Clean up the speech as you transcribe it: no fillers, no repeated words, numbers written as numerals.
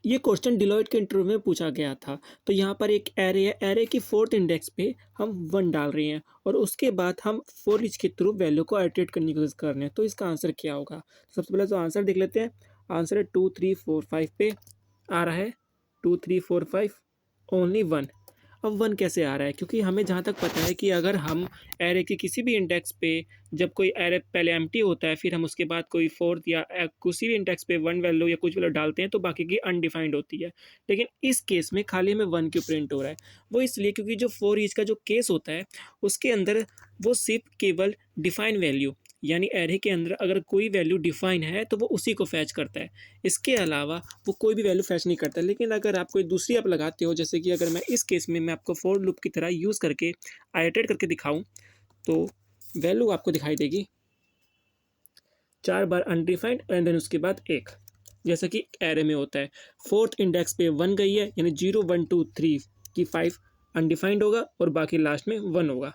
ये question Deloitte के interview में पूछा गया था। तो यहाँ पर एक एरे है, एरे की फोर्थ इंडेक्स पे हम 1 डाल रहे हैं और उसके बाद हम फॉर ईच के थ्रू वैल्यू को आइटरेट करने की कोशिश कर रहे हैं। तो इसका आंसर क्या होगा? सबसे पहले तो आंसर देख लेते हैं। आंसर है 2 3 4 5 पे आ रहा है 2 3 4 5 ओनली 1। अब 1 कैसे आ रहा है? क्योंकि हमें जहाँ तक पता है कि अगर हम एरे के किसी भी इंडेक्स पे, जब कोई एरे पहले एम्प्टी होता है फिर हम उसके बाद कोई फोर्थ या किसी भी इंडेक्स पे 1 वैल्यू या कुछ वैल्यू डालते हैं तो बाकी की अनडिफाइंड होती है। लेकिन इस केस में खाली हमें 1 क्यों प्रिंट हो रहा है? वो इसलिए क्योंकि जो फॉर ईच का जो केस होता है उसके अंदर वो सिर्फ केवल डिफाइन वैल्यू, यानी एरे के अंदर अगर कोई वैल्यू डिफाइन है तो वो उसी को फैच करता है। इसके अलावा वो कोई भी वैल्यू फैच नहीं करता। लेकिन अगर आप कोई दूसरी आप लगाते हो, जैसे कि अगर मैं इस केस में मैं आपको फॉर लूप की तरह यूज़ करके आइटरेट करके दिखाऊं, तो वैल्यू आपको दिखाई देगी 4 बार अनडिफाइंड एंड देन उसके बाद 1, जैसा कि एरे में होता है। फोर्थ इंडेक्स पे 1 गई है, यानी 0 1 2 3 की 5 अनडिफाइंड होगा और बाकी लास्ट में 1 होगा।